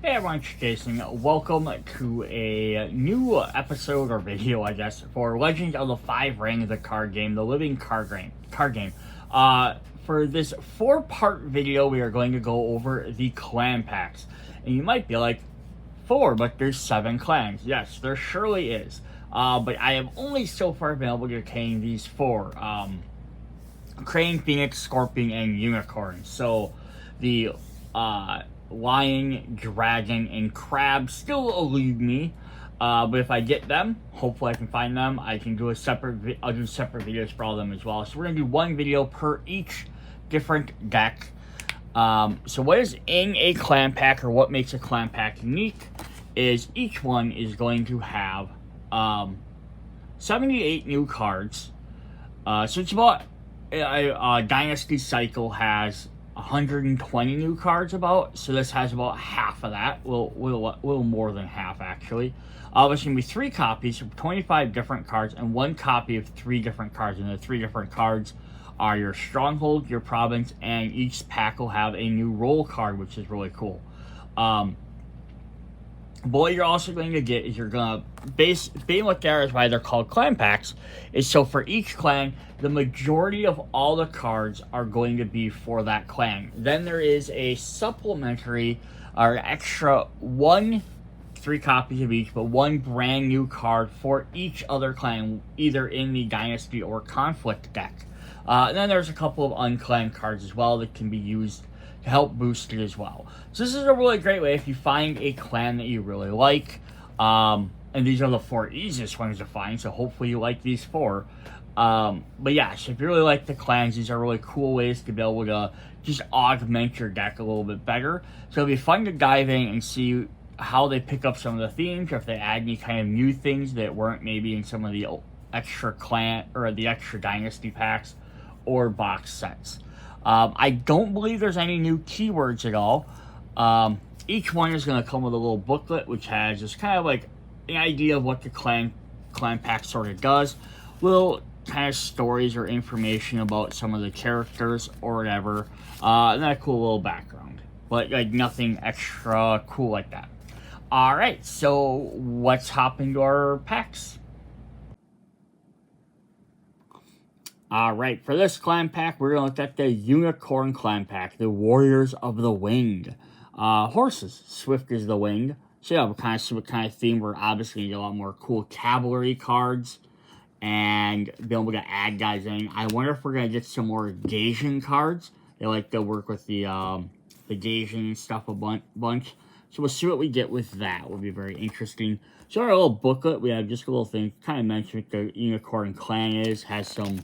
Hey everyone, it's Jason. Welcome to a new episode or video, I guess, for Legends of the Five Rings, the card game, the living card game. For this 4-part video, we are going to go over the clan packs. And you might be like, 4, but there's 7 clans. Yes, there surely is. But I have only so far been able to obtain these 4. Crane, Phoenix, Scorpion, and Unicorn. So, the, Lion, Dragon, and Crab still elude me. But if I get them, hopefully I can find them. I can do I'll do separate videos for all of them as well. So we're gonna do one video per each different deck. So what is in a clan pack, or what makes a clan pack unique, is each one is going to have 78 new cards. So it's about Dynasty Cycle has 120 new cards about, so this has about half of that, a little more than half actually. There's going to be 3 copies of 25 different cards and 1 copy of 3 different cards, and the 3 different cards are your Stronghold, your Province, and each pack will have a new role card, which is really cool. But what you're also going to get is you're going to being what there is why they're called clan packs, is so for each clan, the majority of all the cards are going to be for that clan. Then there is a supplementary or extra 3 copies of each, but 1 brand new card for each other clan, either in the Dynasty or Conflict deck. And then there's a couple of unclaimed cards as well that can be used to help boost it as well. So this is a really great way if you find a clan that you really like. And these are the 4 easiest ones to find, so hopefully you like these 4. But yeah, so if you really like the clans, these are really cool ways to be able to just augment your deck a little bit better. So it'll be fun to dive in and see how they pick up some of the themes, or if they add any kind of new things that weren't maybe in some of the extra clan or the extra Dynasty packs or box sets. I don't believe there's any new keywords at all. Each one is going to come with a little booklet, which has just kind of like an idea of what the clan pack sort of does. Little kind of stories or information about some of the characters or whatever. And then a cool little background. But like nothing extra cool like that. Alright, so let's hop into our packs. Alright, for this clan pack, we're going to look at the Unicorn clan pack, the Warriors of the Wing. Horses, swift as the wind. So yeah, we're kind of theme. We're obviously going to get a lot more cool cavalry cards and be able to add guys in. I wonder if we're going to get some more Gaijin cards. They like to work with the Gaijin stuff a bunch. So we'll see what we get with that. Will be very interesting. So our little booklet, we have just a little thing, kind of mention what the Unicorn clan is. Has some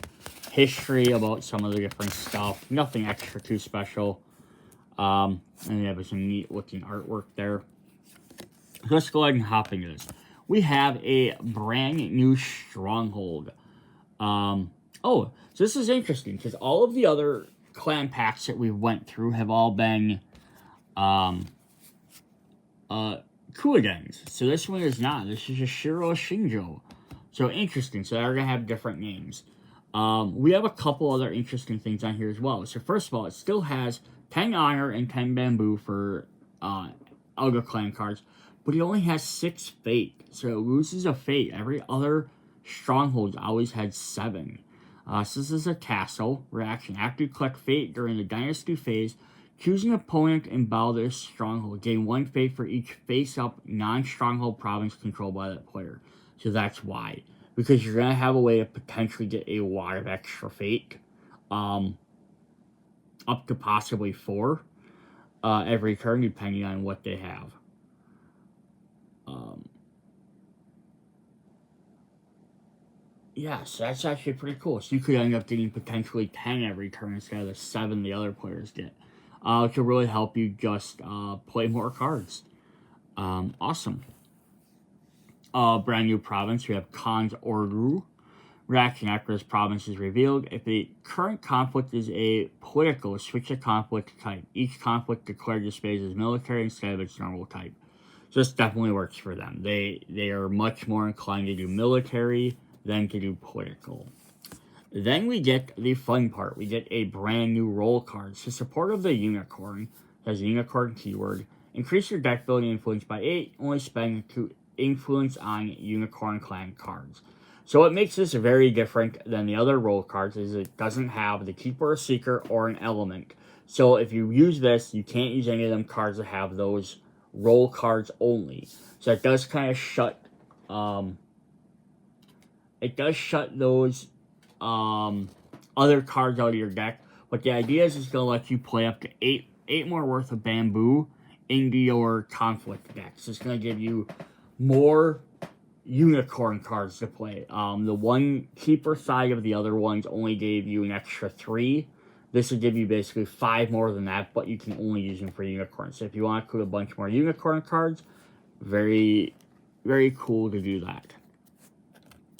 history about some of the different stuff. Nothing extra too special. And we have some neat looking artwork there. So let's go ahead and hop into this. We have a brand new Stronghold. Oh, so this is interesting because all of the other clan packs that we went through have all been Kuogens. So this one is not. This is a Shiro Shinjo. So interesting. So they're going to have different names. We have a couple other interesting things on here as well. So first of all, it still has 10 Honor and 10 Bamboo for Elga Clan cards. But it only has 6 Fate. So it loses a Fate. Every other Stronghold always had 7. So this is a castle. Reaction. After you collect Fate during the Dynasty phase, choose an opponent and battle this Stronghold. Gain 1 Fate for each face-up non-Stronghold province controlled by that player. So that's why. Because you're going to have a way to potentially get a lot of extra Fate. Up to possibly 4 every turn, depending on what they have. Yeah, so that's actually pretty cool. So you could end up getting potentially 10 every turn instead of the 7 the other players get. Which will really help you just play more cards. Awesome. Brand new province. We have Khan's Ordu. Reaction after this province is revealed. If the current conflict is a political, switch the conflict type. Each conflict declared displays as military instead of its normal type. So this definitely works for them. They are much more inclined to do military than to do political. Then we get the fun part. We get a brand new role card. So support of the Unicorn has a Unicorn keyword. Increase your deck building influence by 8, only spend to influence on Unicorn Clan cards. So what makes this very different than the other role cards is it doesn't have the Keeper or Seeker or an element. So if you use this, you can't use any of them cards that have those role cards only. So it does kind of shut those other cards out of your deck. But the idea is it's going to let you play up to 8 more worth of bamboo into your conflict deck. So it's going to give you more unicorn cards to play. The one keeper side of the other ones only gave you an extra 3. This would give you basically 5 more than that, but you can only use them for unicorns. So if you want to put a bunch more unicorn cards, very, very cool to do that.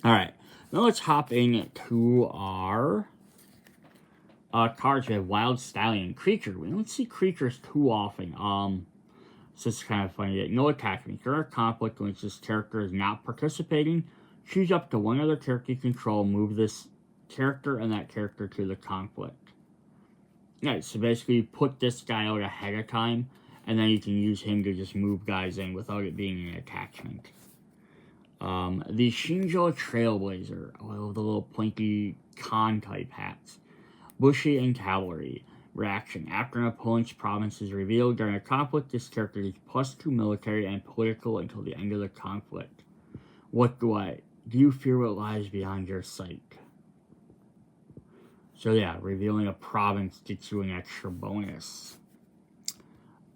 Alright, now let's hop into our cards. We have Wild Stallion. Creature. We don't see creatures too often. So it's kind of funny that no attachment. During a conflict, when this character is not participating, choose up to one other character you control, move this character and that character to the conflict. Nice. So basically, you put this guy out ahead of time, and then you can use him to just move guys in without it being an attachment. The Shinjo Trailblazer. Oh, the little pointy con type hats. Bushi and Cavalry. Reaction. After an opponent's province is revealed during a conflict, this character gets +2 military and political until the end of the conflict. What do you fear what lies beyond your sight? So yeah, revealing a province gets you an extra bonus.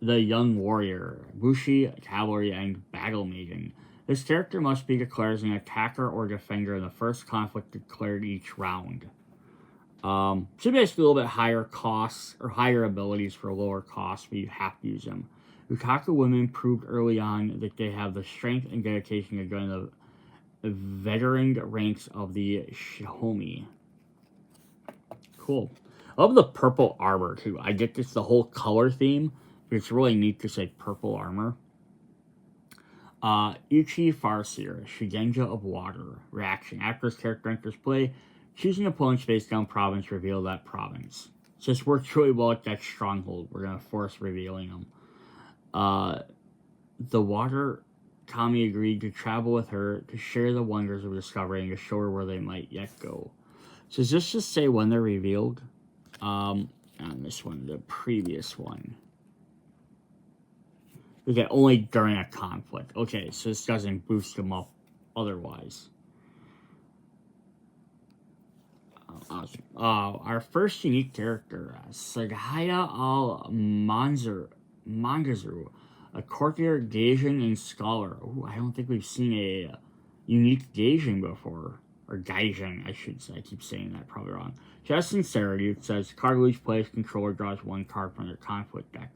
The Young Warrior. Bushi, Cavalry, and Battle Maiden. This character must be declared as an attacker or defender in the first conflict declared each round. So basically a little bit higher costs, or higher abilities for lower costs, but you have to use them. Utaku women proved early on that they have the strength and dedication to join the veteran ranks of the Shihomi. Cool. I love the purple armor, too. I get this, the whole color theme, but it's really neat to say purple armor. Ichi Farseer, Shigenja of Water. Reaction. After this character enters play, choose an opponent's face down province, reveal that province. So this works really well at that stronghold. We're going to force revealing them. The Water Kami agreed to travel with her to share the wonders of discovery and to show her where they might yet go. So does this just say when they're revealed? On this one, the previous one. Okay, only during a conflict. Okay, so this doesn't boost them up otherwise. Awesome. Our first unique character, Sagaya al-Mangazu, a courtier, Gaijin, and scholar. Ooh, I don't think we've seen a unique Gaijin before. Or Gaijin, I should say. I keep saying that probably wrong. Just sincerity, it says, card each player's controller draws 1 card from their conflict deck.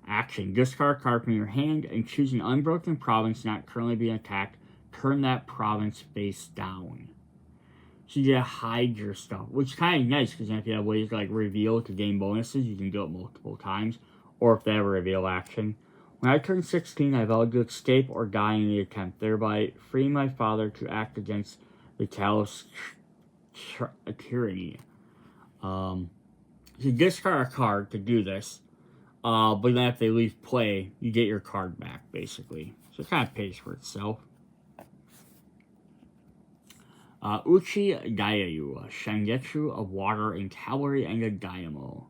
Action. Discard a card from your hand and choose an unbroken province not currently being attacked. Turn that province face down. So you get to hide your stuff, which is kind of nice, because if you have ways to like reveal to gain bonuses, you can do it multiple times, or if they have a reveal action. When I turn 16, I vowed to escape or die in the attempt, thereby freeing my father to act against the callous tyranny. You discard a card to do this, but then if they leave play, you get your card back, basically. So it kind of pays for itself. Uchi Gayayu, Shangetsu of Water and Cavalry and a Daimyo.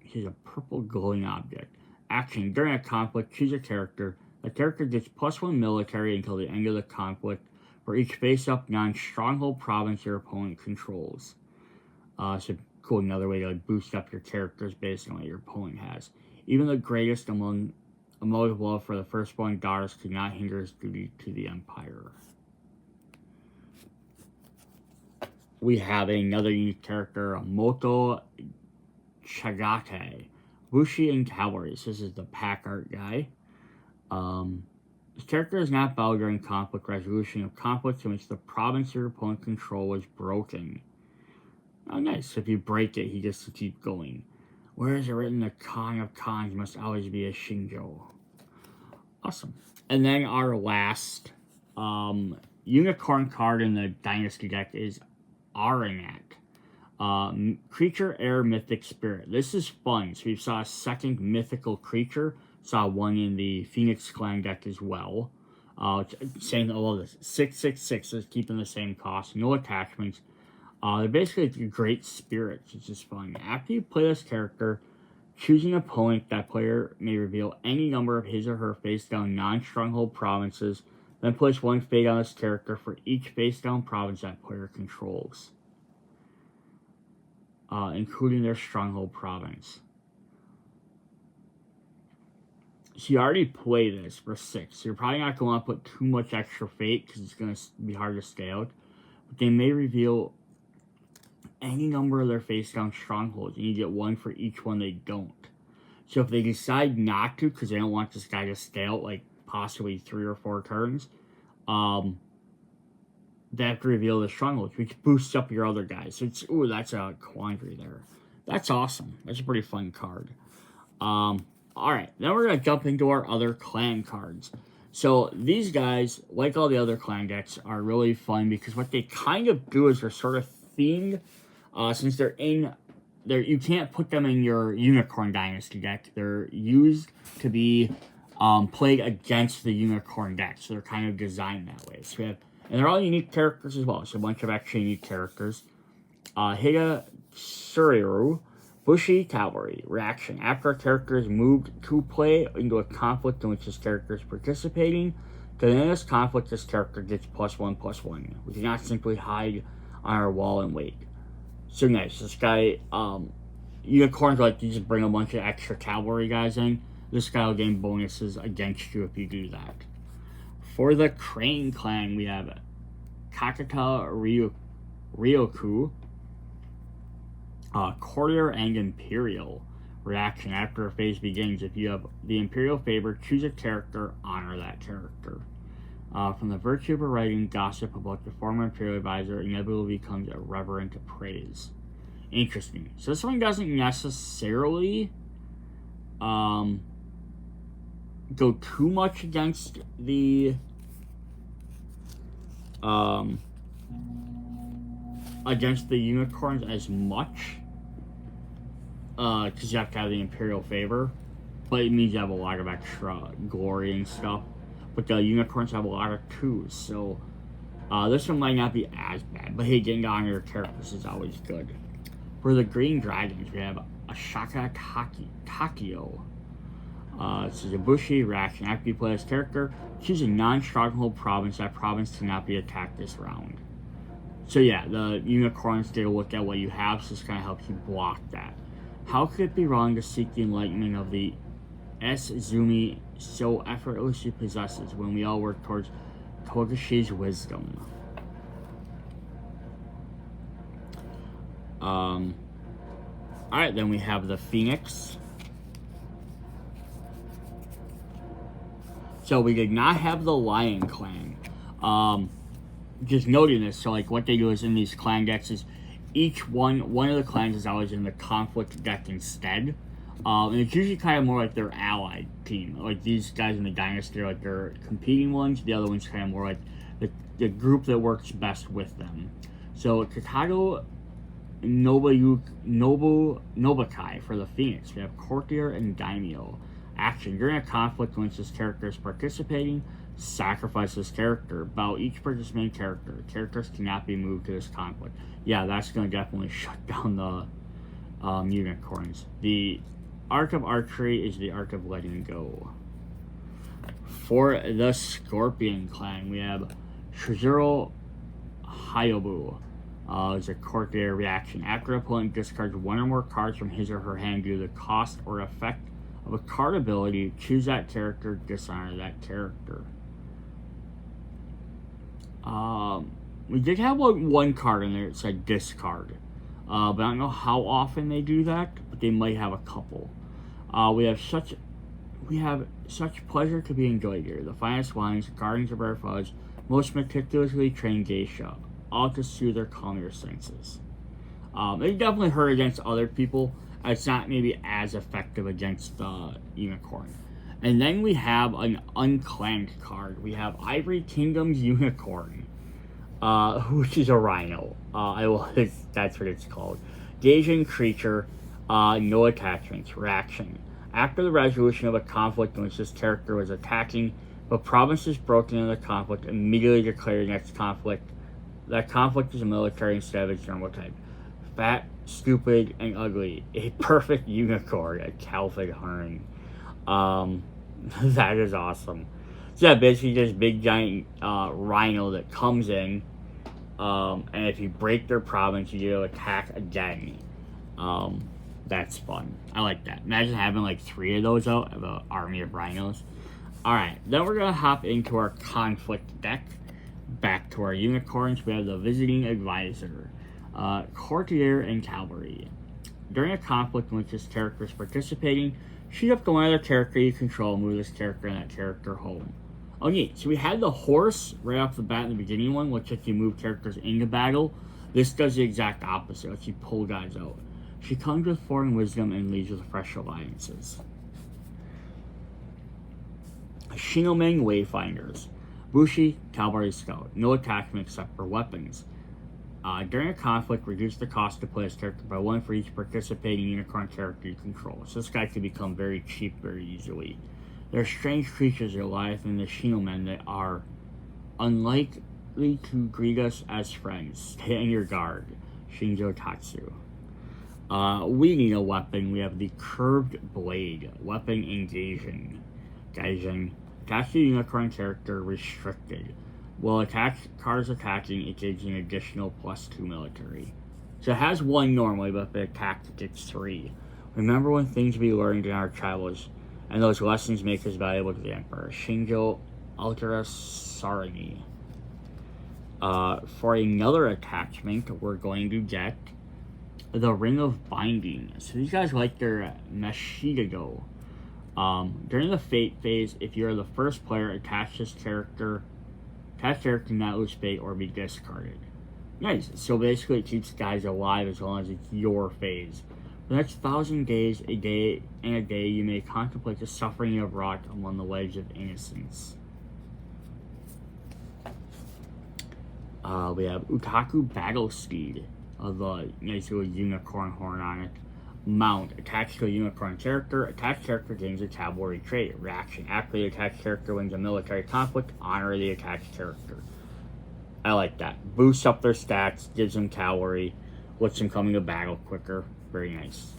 He's a purple glowing object. Action. During a conflict, choose a character. The character gets +1 military until the end of the conflict for each face-up non-stronghold province your opponent controls. So cool, another way to like, boost up your characters based on what your opponent has. Even the greatest among a motive love for the firstborn daughters could not hinder his duty to the empire. We have another unique character, Moto Chagate, Bushi and Cavalry. So this is the pack art guy. This character is not bound during conflict resolution of conflicts in which the province your opponent control is broken. Oh, nice. If you break it, he gets to keep going. Where is it written the Khan of Khans must always be a Shinjo? Awesome. And then our last unicorn card in the Dynasty deck is Aranak. Creature, Air, Mythic Spirit. This is fun. So we saw a second mythical creature. Saw one in the Phoenix Clan deck as well. Saying all of this 666 is keeping the same cost, no attachments. They're basically great spirits, which is fun. After you play this character, choose an opponent. That player may reveal any number of his or her face down non-stronghold provinces. Then place one fate on this character for each face down province that player controls, including their stronghold province. So you already play this for 6. So you're probably not going to put too much extra fate because it's going to be hard to stay out. But they may reveal any number of their face down strongholds, and you get one for each one they don't. So if they decide not to because they don't want this guy to stay out like possibly 3 or 4 turns, they have to reveal the strongholds, which boosts up your other guys. So it's, ooh, that's a quandary there. That's awesome. That's a pretty fun card. Alright, then we're going to jump into our other clan cards. So these guys, like all the other clan decks, are really fun because what they kind of do is they're sort of themed. Since they're you can't put them in your Unicorn Dynasty deck. They're used to be played against the Unicorn deck. So they're kind of designed that way. So we have, and they're all unique characters as well. So a bunch of extra unique characters. Hida Suriru. Bushi Cavalry. Reaction. After a character is moved to play into a conflict in which this character is participating, to end this conflict, this character gets +1/+1. We cannot simply hide on our wall and wait. So nice. This guy, Unicorns like you just bring a bunch of extra cavalry guys in. This guy will gain bonuses against you if you do that. For the Crane Clan, we have Kakata Ryoku. Courtier and Imperial. Reaction. After a phase begins, if you have the Imperial favor, choose a character, honor that character. From the virtue of writing, gossip about the former Imperial advisor inevitably becomes irreverent praise. Interesting. So this one doesn't necessarily go too much against the unicorns as much. Because you have to have the Imperial favor, but it means you have a lot of extra glory and stuff. But the unicorns have a lot of twos, so this one might not be as bad. But hey, getting to honor your characters is always good. For the Green Dragons, we have Ashaka Takio. This is a Bushi reaction. After you play this character, choose a non-stronghold province. That province cannot be attacked this round. So yeah, the unicorns take a look at what you have, so this kind of helps you block that. How could it be wrong to seek the enlightenment of the S-Zumi so effortlessly possesses when we all work towards Togashi's wisdom? Alright, then we have the Phoenix. So we did not have the Lion Clan. Just noting this, so like what they do is in these clan decks is each one of the clans is always in the conflict deck instead. And it's usually kind of more like their allied team. Like these guys in the Dynasty are like their competing ones. The other one's kind of more like the group that works best with them. So Katago Nobukai for the Phoenix. We have Courtier and Daimyo. Action. During a conflict in which this character is participating, sacrifice this character. Bow each participating character. Characters cannot be moved to this conflict. Yeah, that's going to definitely shut down the unicorns. The Art of Archery is the art of letting go. For the Scorpion Clan, we have Shizuru Hayobu. It's a courtier reaction. After an opponent discards one or more cards from his or her hand due to the cost or effect of a card ability, choose that character, dishonor that character. We did have one card in there that said discard. But I don't know how often they do that, but they might have a couple. We have such pleasure to be enjoyed here. The finest wines, gardens of rare flowers, most meticulously trained geisha, all to soothe or calm your senses. It definitely hurt against other people. It's not maybe as effective against the unicorn. And then we have an unclaimed card. We have Ivory Kingdom's Unicorn, which is a rhino. That's what it's called. Gaijin creature, no attachments. Reaction. After the resolution of a conflict in which this character was attacking, if a province is broken in the conflict, immediately declare the next conflict. That conflict is a military instead of its normal type. Fat, stupid, and ugly. A perfect unicorn, a Calvin Hearn. That is awesome. So yeah, basically this big giant rhino that comes in, and if you break their province, you get to attack again. That's fun. I like that. Imagine having like 3 of those out of an army of rhinos. Alright, then we're going to hop into our conflict deck. Back to our unicorns, we have the Visiting Advisor, Courtier, and Cavalry. During a conflict in which this character is participating, shoot up to one other character you control and move this character and that character home. Oh neat, so we had the horse right off the bat in the beginning one, which lets you move characters into battle. This does the exact opposite, lets you pull guys out. She comes with foreign wisdom and leads with fresh alliances. Shinnoming Wayfinders. Bushi, Cavalry Scout. No attachment except for weapons. During a conflict, reduce the cost to play this character by 1 for each participating unicorn character you control. So this guy can become very cheap very easily. There are strange creatures that lie within the Shinnomen that are unlikely to greet us as friends. Stay on your guard. Shinjo Tatsu. We need a weapon. We have the Curved Blade. Weapon Engaging. Attach the unicorn character restricted. While cards attacking, it gives you an additional +2 military. So it has 1 normally, but if it attacks, it gets 3. Remember when things we learned in our travels, and those lessons make us valuable to the Emperor. Shinjo Ultra Sarani. For another attachment, we're going to get the Ring of Binding. So these guys like their Meshigago. During the Fate phase, if you're the first player, attach character not lose fate or be discarded. Nice. So basically it keeps guys alive as long as it's your phase. For the next 1,000 days, a day you may contemplate the suffering of rot among the Wedge of Innocence. We have Utaku Battle Steed, of the nice little unicorn horn on it. Mount, attached to a unicorn character. Attached character gains a cavalry trait. Reaction, after the attached character wins a military conflict, honor the attached character. I like that. Boosts up their stats, gives them cavalry, lets them come into battle quicker. Very nice.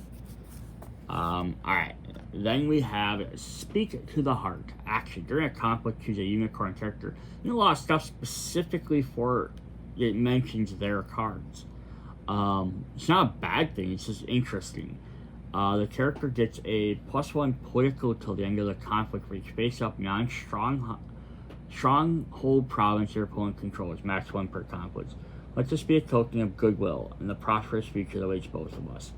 Alright. Then we have Speak to the Heart. Action. During a conflict, choose a unicorn character. You know, a lot of stuff specifically for it mentions their cards. It's not a bad thing, it's just interesting. The character gets a +1 political till the end of the conflict for each face-up stronghold province your opponent controls, max 1 per conflict. Let this be a token of goodwill and the prosperous future that awaits both of us.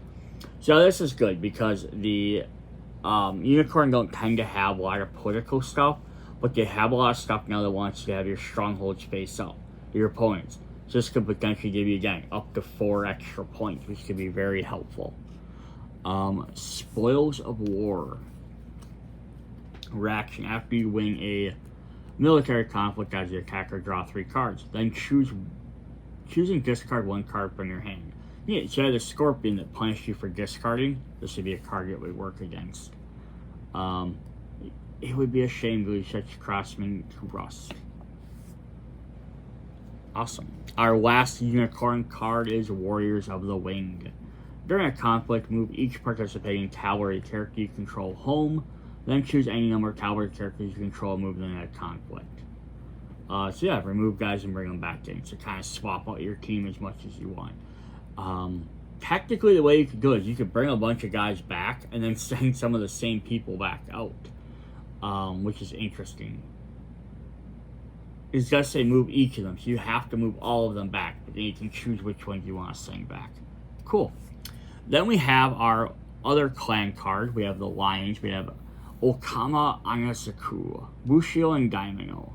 So this is good because the unicorn don't tend to have a lot of political stuff, but they have a lot of stuff now that wants you to have your strongholds face up, your opponents. So this could potentially give you, again, up to 4 extra points, which could be very helpful. Spoils of War. Reaction. After you win a military conflict as the attacker, draw 3 cards. Then choosing discard 1 card from your hand. Yeah, so you had a Scorpion that punished you for discarding. This would be a card that would work against. It would be a shame to lose such craftsmen to rust. Awesome. Our last unicorn card is Warriors of the Wing. During a conflict, move each participating cavalry character you control home, then choose any number of cavalry characters you control and move them in a conflict. So yeah, remove guys and bring them back in. So kind of swap out your team as much as you want. Technically, the way you could do it is you could bring a bunch of guys back and then send some of the same people back out, which is interesting. It does say move each of them, so you have to move all of them back, but then you can choose which ones you want to send back. Cool. Then we have our other clan card. We have the Lions. We have Okama Anasaku, Bushio, and Daimyo.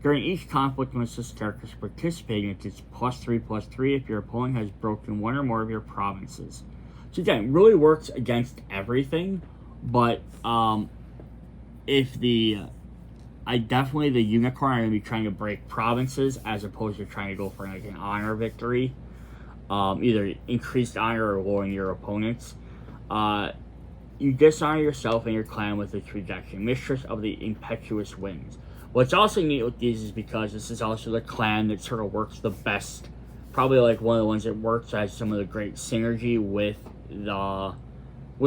During each conflict, when this character is participating, it gets +3/+3 if your opponent has broken 1 or more of your provinces. So again, it really works against everything, but if the unicorn are going to be trying to break provinces as opposed to trying to go for like an honor victory, either increased honor or lowering your opponents. you dishonor yourself and your clan with its rejection, Mistress of the Impetuous Winds. What's also neat with these is because this is also the clan that sort of works the best, probably like one of the ones that works as some of the great synergy with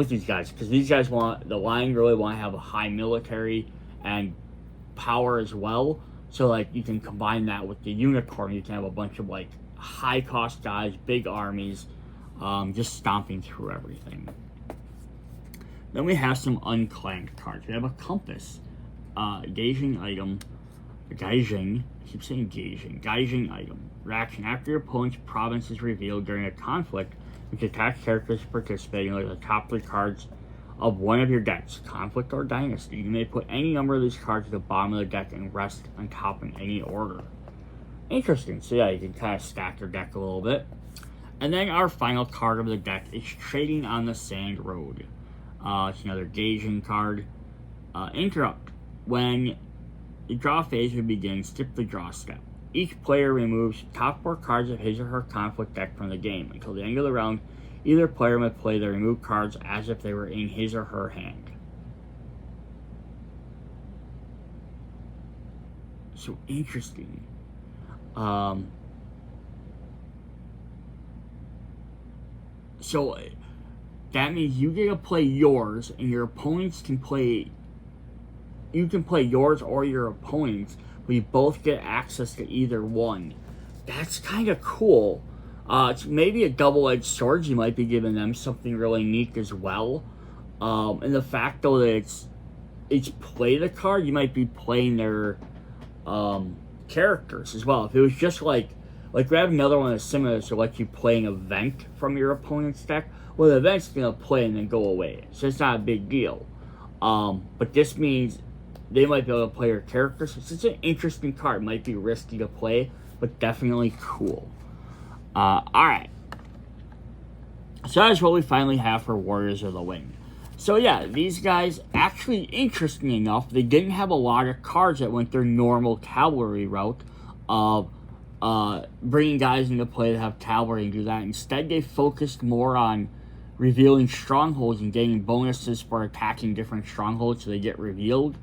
these guys, because these guys the Lion really want to have a high military and power as well. So like you can combine that with the Unicorn, you can have a bunch of like high cost guys, big armies, just stomping through everything. Then we have some unclanked cards. We have a Compass, gauging item, gauging. I keep saying gauging item. Reaction: after your opponent's province is revealed during a conflict, which attacks characters participating with the top 3 cards of one of your decks, conflict or dynasty. You may put any number of these cards at the bottom of the deck and rest on top in any order. Interesting. So yeah, you can kind of stack your deck a little bit. And then our final card of the deck is Trading on the Sand Road. It's another gauging card. Interrupt. When the draw phase begins, skip the draw step. Each player removes top 4 cards of his or her conflict deck from the game. Until the end of the round, either player may play the removed cards as if they were in his or her hand. So interesting. So that means you get to play yours, and your opponents can play. You can play yours or your opponents, but you both get access to either one. That's kind of cool. It's maybe a double-edged sword. You might be giving them something really neat as well. And the fact though that it's play the card, you might be playing their characters as well. If it was just like we have another one that's similar, so like you play an event from your opponent's deck. Well, the event's gonna play and then go away, so it's not a big deal. But this means they might be able to play your characters. So it's an interesting card. It might be risky to play, but definitely cool. Alright. So that's what we finally have for Warriors of the Wind. So yeah, these guys, actually, interesting enough, they didn't have a lot of cards that went their normal cavalry route of bringing guys into play that have cavalry and do that. Instead, they focused more on revealing strongholds and getting bonuses for attacking different strongholds so they get revealed.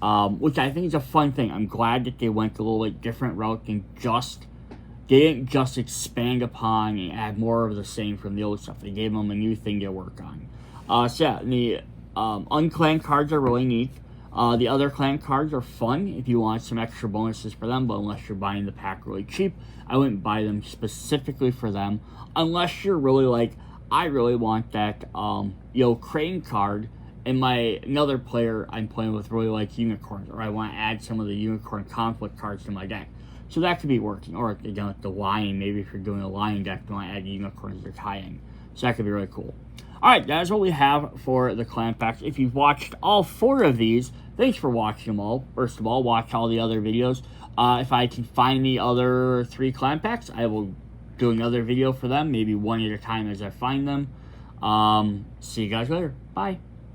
Which I think is a fun thing. I'm glad that they went a little bit different route than they didn't just expand upon and add more of the same from the old stuff. They gave them a new thing to work on. So yeah, the unclaimed cards are really neat. The other clan cards are fun if you want some extra bonuses for them, but unless you're buying the pack really cheap, I wouldn't buy them specifically for them. Unless you're really like, I really want that Crane card, and another player I'm playing with really likes unicorns, or I want to add some of the unicorn conflict cards to my deck. So that could be working. Or again, like the lion, maybe if you're doing a lion deck, you want to add unicorns to tie in. So that could be really cool. Alright, that is what we have for the clan packs. If you've watched all 4 of these, thanks for watching them all. First of all, watch all the other videos. If I can find the other 3 clan packs, I will do another video for them, maybe one at a time as I find them. See you guys later. Bye.